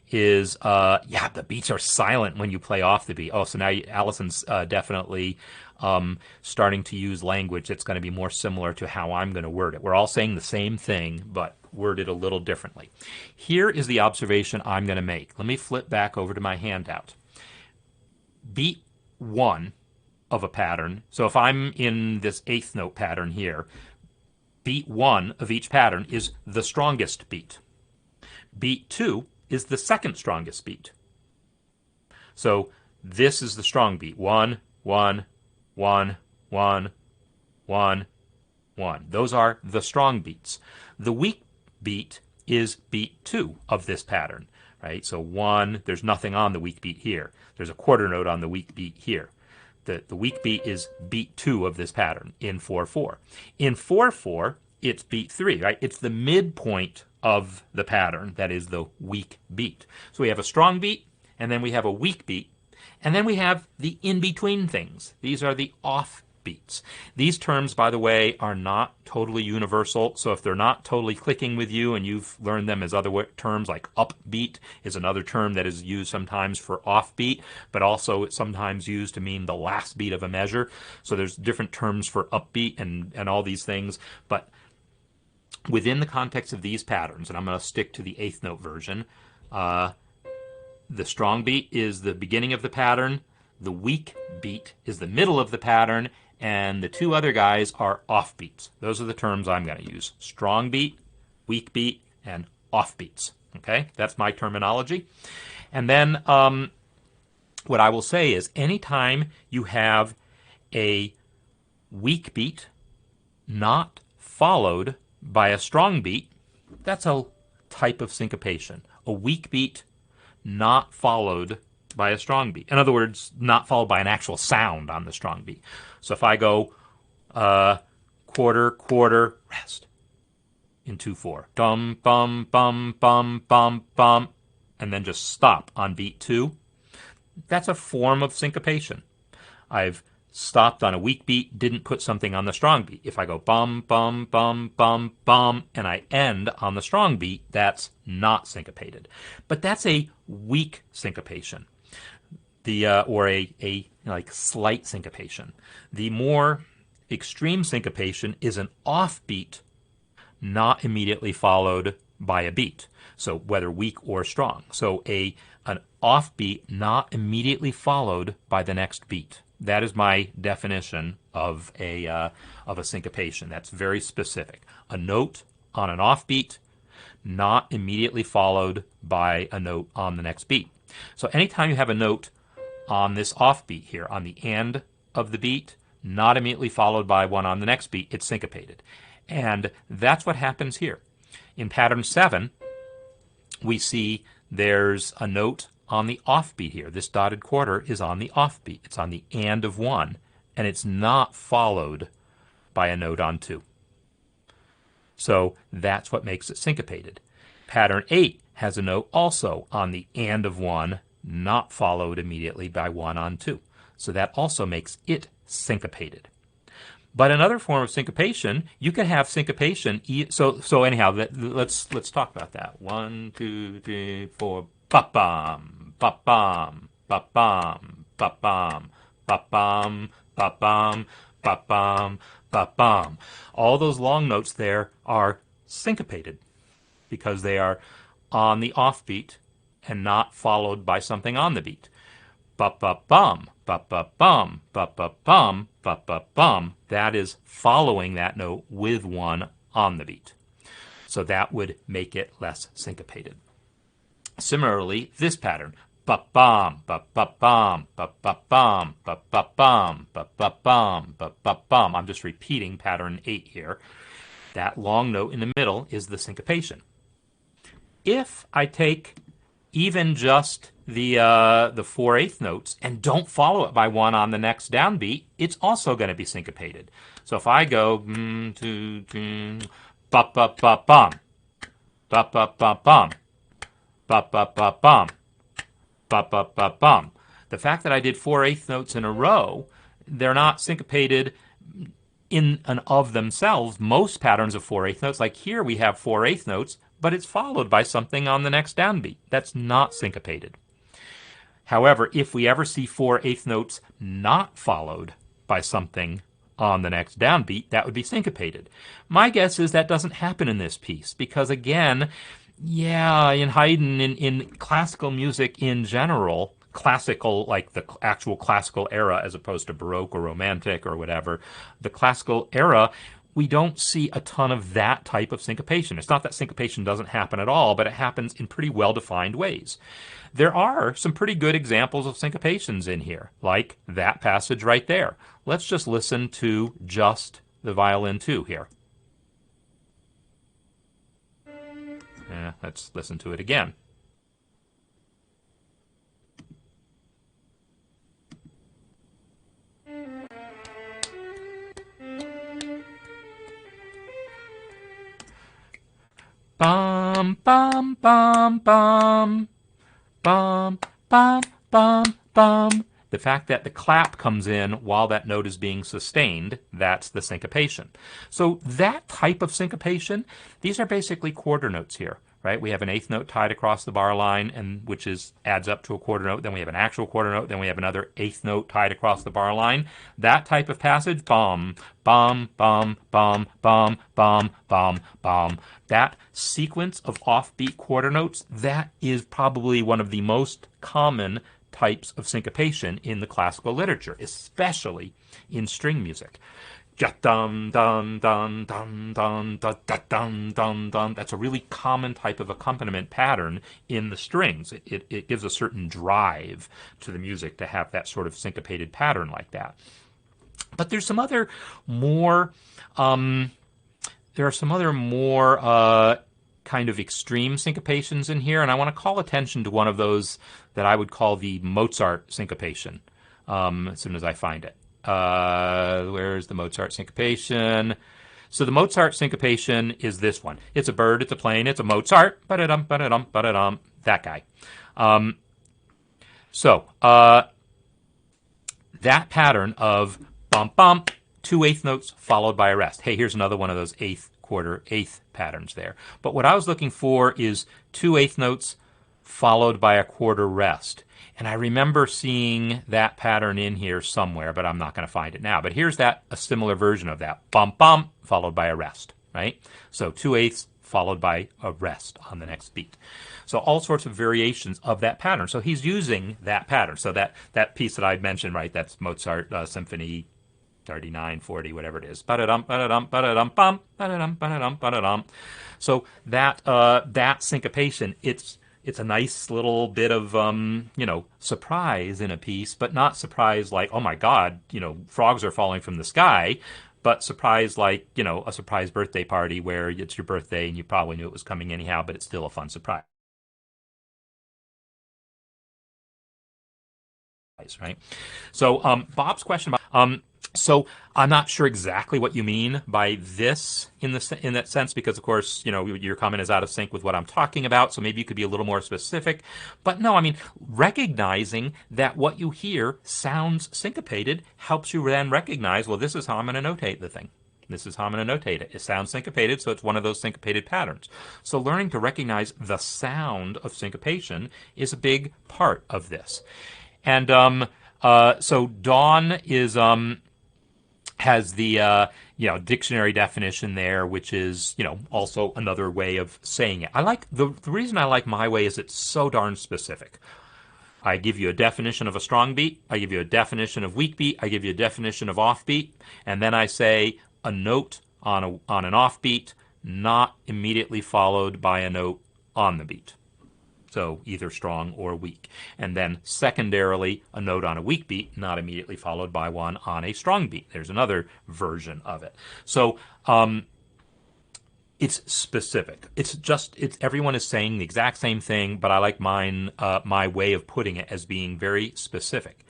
is, the beats are silent when you play off the beat. Oh, so now Allison's definitely starting to use language that's going to be more similar to how I'm going to word it. We're all saying the same thing, but worded a little differently. Here is the observation I'm going to make. Let me flip back over to my handout. Beat 1 of a pattern, so if I'm in this eighth note pattern here, beat 1 of each pattern is the strongest beat. Beat 2 is the second strongest beat. So this is the strong beat. 1, 1, 1, 1, 1, 1. Those are the strong beats. The weak beat is beat 2 of this pattern. Right? So 1, there's nothing on the weak beat here. There's a quarter note on the weak beat here. The weak beat is beat 2 of this pattern in 4/4. In 4/4, it's beat 3, right? It's the midpoint of the pattern that is the weak beat. So we have a strong beat, and then we have a weak beat, and then we have the in-between things. These are the off beats. These terms, by the way, are not totally universal, so if they're not totally clicking with you and you've learned them as other terms, like upbeat is another term that is used sometimes for offbeat, but also it's sometimes used to mean the last beat of a measure. So there's different terms for upbeat and all these things, but within the context of these patterns, and I'm going to stick to the eighth note version, the strong beat is the beginning of the pattern, the weak beat is the middle of the pattern, and the two other guys are offbeats. Those are the terms I'm going to use. Strong beat, weak beat, and offbeats. Okay, that's my terminology. And then what I will say is anytime you have a weak beat not followed by a strong beat, that's a type of syncopation. A weak beat not followed by a strong beat. In other words, not followed by an actual sound on the strong beat. So if I go quarter, quarter, rest in 2/4, dum, bum, bum, bum, bum, bum, and then just stop on beat 2, that's a form of syncopation. I've stopped on a weak beat, didn't put something on the strong beat. If I go bum, bum, bum, bum, bum, and I end on the strong beat, that's not syncopated. But that's a weak syncopation. Or a like slight syncopation. The more extreme syncopation is an offbeat not immediately followed by a beat. So whether weak or strong. So an offbeat not immediately followed by the next beat. That is my definition of a syncopation. That's very specific. A note on an offbeat not immediately followed by a note on the next beat. So anytime you have a note on this offbeat here, on the end of the beat, not immediately followed by one on the next beat, it's syncopated. And that's what happens here. In pattern 7, we see there's a note on the offbeat here. This dotted quarter is on the offbeat. It's on the and of 1, and it's not followed by a note on 2. So that's what makes it syncopated. Pattern 8 has a note also on the and of 1, not followed immediately by 1 on 2. So that also makes it syncopated. But another form of syncopation, you can have syncopation. So anyhow, let's talk about that. 1, 2, 3, 4. Ba-bam, ba-bam, ba-bam, ba-bam, ba-bam, ba-bam, ba-bam, ba-bam. All those long notes there are syncopated. because they are on the offbeat and not followed by something on the beat. Ba-ba-bum, ba-ba-bum, ba-ba-bum, ba-ba-bum. That is following that note with one on the beat. So that would make it less syncopated. Similarly, this pattern, ba-bum, ba-ba-bum, ba-ba-bum, ba-ba-bum, ba-ba-bum, ba-ba-bum. I'm just repeating pattern 8 here. That long note in the middle is the syncopation. If I take even just the 4/8 notes and don't follow it by one on the next downbeat, it's also going to be syncopated. So if I go ba ba ba bum, ba ba ba bum, ba ba ba bum, ba ba ba bum. The fact that I did 4/8 notes in a row, they're not syncopated in and of themselves. Most patterns of 4/8 notes, like here we have 4/8 notes, but it's followed by something on the next downbeat. That's not syncopated. However, if we ever see 4/8 notes not followed by something on the next downbeat, that would be syncopated. My guess is that doesn't happen in this piece because, again, yeah, in Haydn, in classical music in general, classical, like the actual classical era as opposed to Baroque or Romantic or whatever, the classical era, we don't see a ton of that type of syncopation. It's not that syncopation doesn't happen at all, but it happens in pretty well-defined ways. There are some pretty good examples of syncopations in here, like that passage right there. Let's just listen to just the violin 2 here. Let's listen to it again. Bum, bum, bum, bum, bum, bum, bum, bum. The fact that the clap comes in while that note is being sustained, that's the syncopation. So that type of syncopation, these are basically quarter notes here, right? We have an 8th note tied across the bar line, and which adds up to a quarter note. Then we have an actual quarter note. Then we have another 8th note tied across the bar line. That type of passage, bum, bum, bum, bum, bum, bum, bum, bum. That sequence of offbeat quarter notes, that is probably one of the most common types of syncopation in the classical literature, especially in string music. Dun dun dun dun dun dun dun dun dun. That's a really common type of accompaniment pattern in the strings. It gives a certain drive to the music to have that sort of syncopated pattern like that. But there's some other more kind of extreme syncopations in here, and I want to call attention to one of those that I would call the Mozart syncopation as soon as I find it. Where's the Mozart syncopation? So the Mozart syncopation is this one. It's a bird, it's a plane, it's a Mozart, ba-da-dum, ba-da-dum, ba-da-dum, that guy. That pattern of bump, bump, 2/8 notes followed by a rest. Hey, here's another one of those 8th quarter, 8th patterns there. But what I was looking for is 2/8 notes followed by a quarter rest. And I remember seeing that pattern in here somewhere, but I'm not going to find it now. But here's a similar version of that. Bump, bump, followed by a rest, right? So 2/8 followed by a rest on the next beat. So all sorts of variations of that pattern. So he's using that pattern. So that piece that I mentioned, right, that's Mozart Symphony 39, 40, whatever it is. Ba-da-dum, ba-da-dum, ba-da-dum, bum, ba-da-dum, ba-da-dum, ba-da-dum. So that syncopation, it's a nice little bit of surprise in a piece, but not surprise like, oh my God, frogs are falling from the sky, but surprise like, a surprise birthday party where it's your birthday and you probably knew it was coming anyhow, but it's still a fun surprise. Right? So Bob's question about so I'm not sure exactly what you mean by this in that sense, because of course, your comment is out of sync with what I'm talking about. So maybe you could be a little more specific. But no, I mean, recognizing that what you hear sounds syncopated helps you then recognize, well, this is how I'm going to notate the thing. This is how I'm going to notate it. It sounds syncopated, so it's one of those syncopated patterns. So learning to recognize the sound of syncopation is a big part of this. And so Dawn is has the dictionary definition there, which is, also another way of saying it. I like the reason I like my way is it's so darn specific. I give you a definition of a strong beat, I give you a definition of weak beat, I give you a definition of offbeat, and then I say a note on an offbeat not immediately followed by a note on the beat. So either strong or weak. And then secondarily, a note on a weak beat, not immediately followed by one on a strong beat. There's another version of it. So it's specific. It's everyone is saying the exact same thing, but I like my way of putting it as being very specific.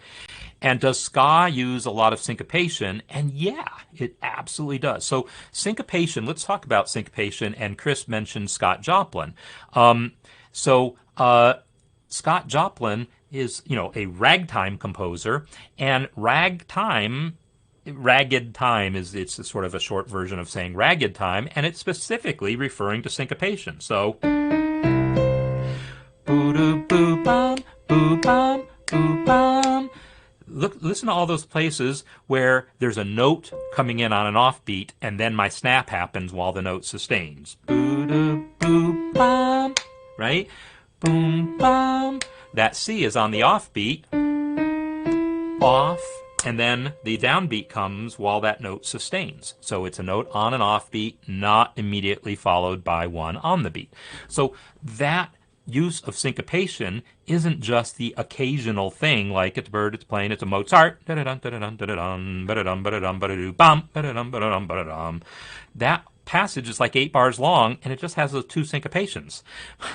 And does ska use a lot of syncopation? And yeah, it absolutely does. So syncopation, let's talk about syncopation. And Chris mentioned Scott Joplin. Scott Joplin is, a ragtime composer, and ragged time is it's a sort of a short version of saying ragged time, and it's specifically referring to syncopation. So boo boo bum boo bum boo bum. Listen to all those places where there's a note coming in on an offbeat, and then my snap happens while the note sustains. Boo boo bum, right? Boom, bum. That C is on the offbeat, off, and then the downbeat comes while that note sustains. So it's a note on an offbeat, not immediately followed by one on the beat. So that use of syncopation isn't just the occasional thing like it's a bird, it's playing, it's a Mozart. That passage is like 8 bars long, and it just has those 2 syncopations.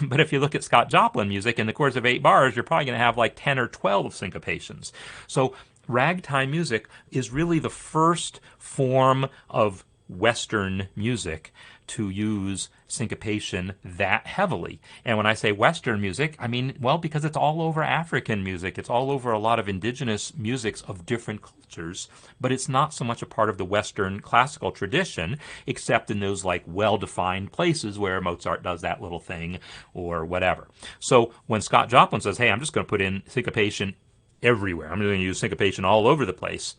But if you look at Scott Joplin music, in the course of 8 bars, you're probably going to have like 10 or 12 syncopations. So ragtime music is really the first form of Western music to use syncopation that heavily. And when I say Western music, I mean, well, because it's all over African music. It's all over a lot of indigenous musics of different cultures, but it's not so much a part of the Western classical tradition, except in those like well-defined places where Mozart does that little thing or whatever. So when Scott Joplin says, hey, I'm just going to put in syncopation everywhere, I'm going to use syncopation all over the place,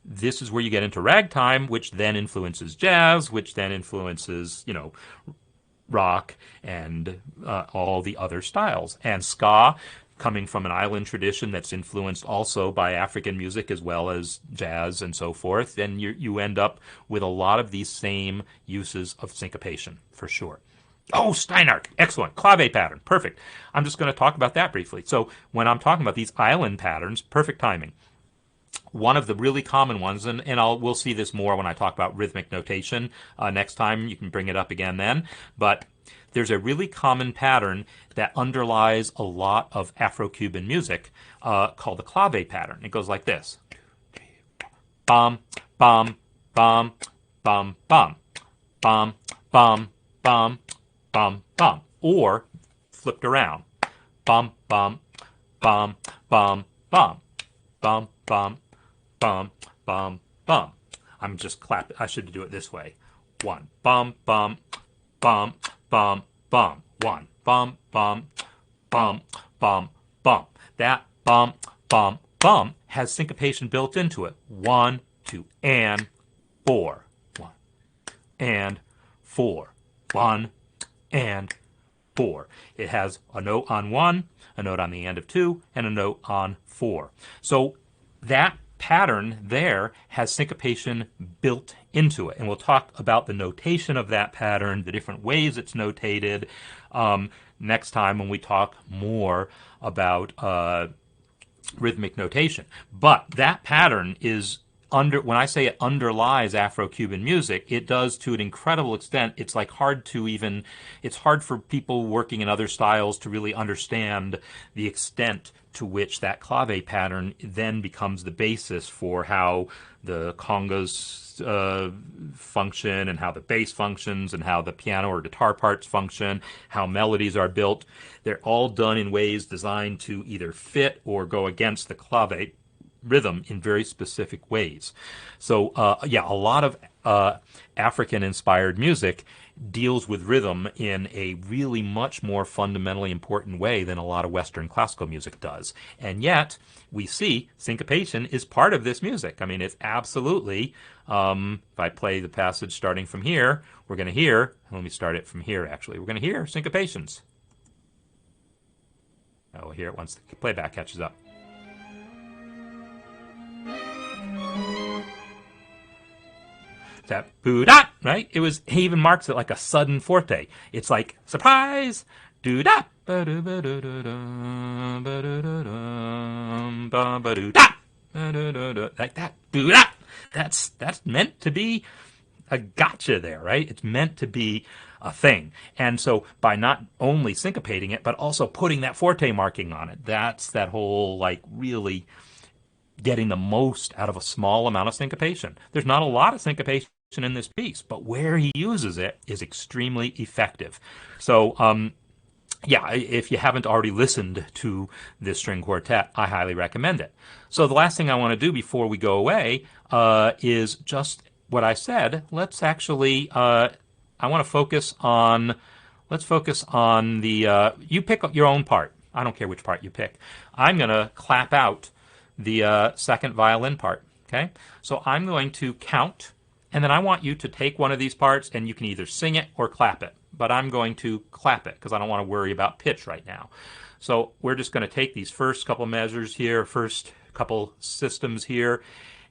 this is where you get into ragtime, which then influences jazz, which then influences, rock and all the other styles. And ska, coming from an island tradition that's influenced also by African music as well as jazz and so forth, then you end up with a lot of these same uses of syncopation, for sure. Oh, Steinhardt. Excellent. Clave pattern. Perfect. I'm just going to talk about that briefly. So when I'm talking about these island patterns, perfect timing. One of the really common ones, and we'll see this more when I talk about rhythmic notation next time. You can bring it up again then. But there's a really common pattern that underlies a lot of Afro-Cuban music called the clave pattern. It goes like this. Bum, bum, bum, bum, bum, bum, bum, bum, bum, bum. Or flipped around. Bum, bum, bum, bum, bum, bum, bum, bum, bum, bum. I'm just clapping. I should do it this way. 1. Bum, bum, bum, bum, bum. 1. Bum, bum, bum, bum, bum. That bum, bum, bum has syncopation built into it. 1, 2, and 4. 1, and 4. 1, and 4. It has a note on 1, a note on the end of 2, and a note on 4. So that pattern there has syncopation built into it. And we'll talk about the notation of that pattern, the different ways it's notated, next time when we talk more about rhythmic notation. But that pattern is when I say it underlies Afro-Cuban music, it does to an incredible extent. It's like it's hard for people working in other styles to really understand the extent to which that clave pattern then becomes the basis for how the congas function and how the bass functions and how the piano or guitar parts function, how melodies are built. They're all done in ways designed to either fit or go against the clave rhythm in very specific ways. So yeah, a lot of African-inspired music deals with rhythm in a really much more fundamentally important way than a lot of Western classical music does. And yet, we see syncopation is part of this music. I mean, it's absolutely, if I play the passage starting from here, we're going to hear, let me start it from here actually, we're going to hear syncopations. Oh, we'll hear it once the playback catches up. That boo-da, right? It was, he even marks it like a sudden forte. It's like, surprise, do-da, like that, boo-da. That's meant to be a gotcha there, right? It's meant to be a thing. And so by not only syncopating it, but also putting that forte marking on it, that's that whole, like, really getting the most out of a small amount of syncopation. There's not a lot of syncopation in this piece, but where he uses it is extremely effective. So, yeah, if you haven't already listened to this string quartet, I highly recommend it. So the last thing I want to do before we go away is just what I said. Let's actually, I want to focus on, let's focus on the, you pick your own part. I don't care which part you pick. I'm going to clap out the second violin part, okay? So I'm going to count, and then I want you to take one of these parts, and you can either sing it or clap it. But I'm going to clap it, because I don't want to worry about pitch right now. So we're just going to take these first couple measures here, first couple systems here,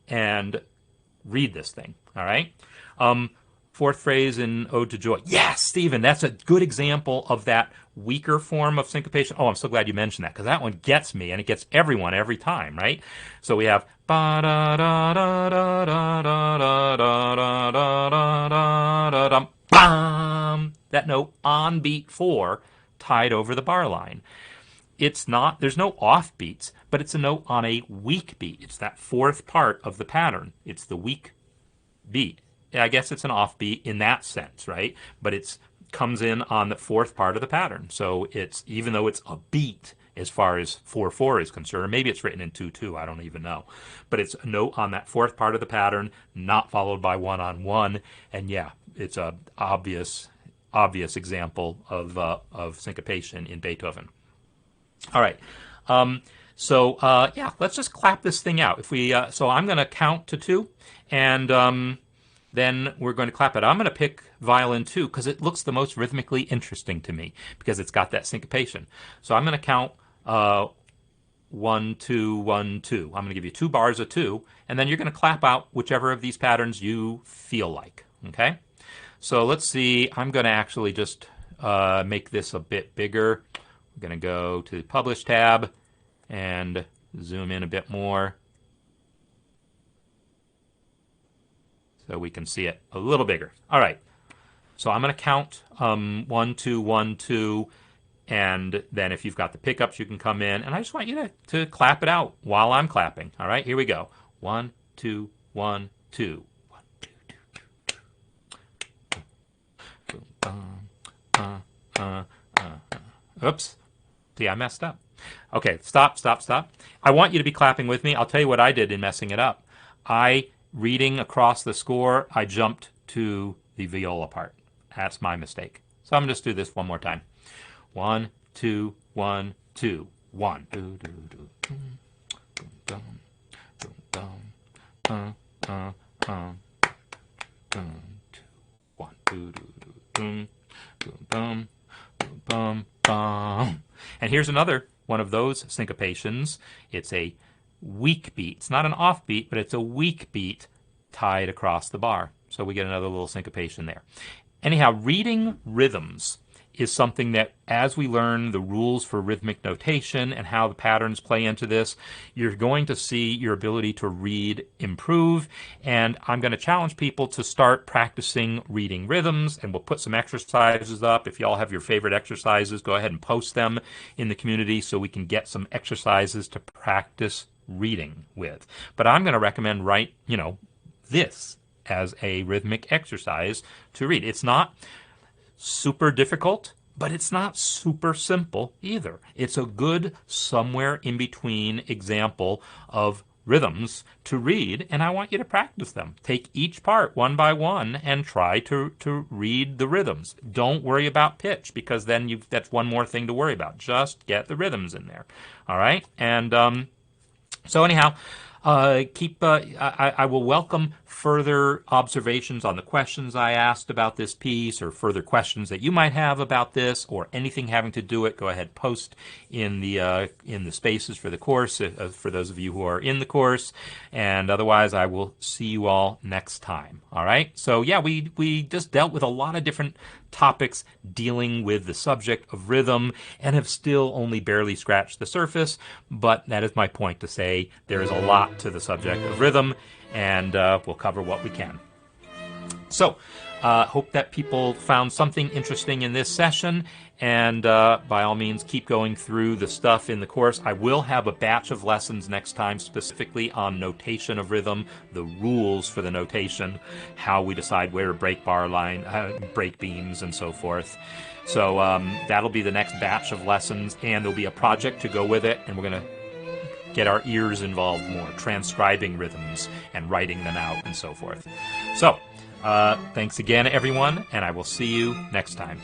and read this thing, all right? Fourth phrase in Ode to Joy. Yes, Stephen, that's a good example of that weaker form of syncopation. Oh, I'm so glad you mentioned that, because that one gets me, and it gets everyone every time, right? So we have ba da da da da da da da da da da da da bam. That note on beat 4 tied over the bar line. It's not, there's no off beats, but it's a note on a weak beat. It's that fourth part of the pattern. It's the weak beat. I guess it's an offbeat in that sense, right? But it's comes in on the fourth part of the pattern. So it's, even though it's a beat as far as 4/4 is concerned, maybe it's written in 2/2, I don't even know. But it's a note on that fourth part of the pattern, not followed by 1-on-1. And yeah, it's a obvious example of syncopation in Beethoven. All right. So yeah, let's just clap this thing out. If we so I'm going to count to 2, and then we're going to clap it. I'm going to pick violin 2 because it looks the most rhythmically interesting to me because it's got that syncopation. So I'm going to count 1, 2, 1, 2. I'm going to give you 2 bars of 2, and then you're going to clap out whichever of these patterns you feel like. Okay? So let's see. I'm going to actually just make this a bit bigger. We're going to go to the Publish tab and zoom in a bit more, so we can see it a little bigger. All right. So I'm going to count 1, 2, 1, 2, and then if you've got the pickups, you can come in, and I just want you to clap it out while I'm clapping. All right, here we go. 1, 2, 1, 2. 1, 2, 2, 2. Oops. See, I messed up. Okay, stop. I want you to be clapping with me. I'll tell you what I did in messing it up. Reading across the score, I jumped to the viola part. That's my mistake. So I'm going to just do this one more time. 1, 2, 1, 2, 1. 1. And here's another one of those syncopations. It's a weak beat. It's not an off beat, but it's a weak beat tied across the bar. So we get another little syncopation there. Anyhow, reading rhythms is something that, as we learn the rules for rhythmic notation and how the patterns play into this, you're going to see your ability to read improve. And I'm going to challenge people to start practicing reading rhythms, and we'll put some exercises up. If you all have your favorite exercises, go ahead and post them in the community so we can get some exercises to practice reading with. But I'm going to recommend this as a rhythmic exercise to read. It's not super difficult, but it's not super simple either. It's a good somewhere in between example of rhythms to read, and I want you to practice them. Take each part one by one and try to read the rhythms. Don't worry about pitch, because then that's one more thing to worry about. Just get the rhythms in there. All right? And so anyhow, I will welcome further observations on the questions I asked about this piece, or further questions that you might have about this, or anything having to do it. Go ahead, post in the spaces for the course, for those of you who are in the course. And otherwise, I will see you all next time. All right. So yeah, we just dealt with a lot of different topics dealing with the subject of rhythm, and have still only barely scratched the surface. But that is my point, to say there is a lot to the subject of rhythm, and we'll cover what we can. So, hope that people found something interesting in this session, and by all means, keep going through the stuff in the course. I will have a batch of lessons next time specifically on notation of rhythm, the rules for the notation, how we decide where to break bar line, break beams, and so forth. So that'll be the next batch of lessons, and there'll be a project to go with it, and we're going to get our ears involved more, transcribing rhythms and writing them out and so forth. So, thanks again, everyone, and I will see you next time.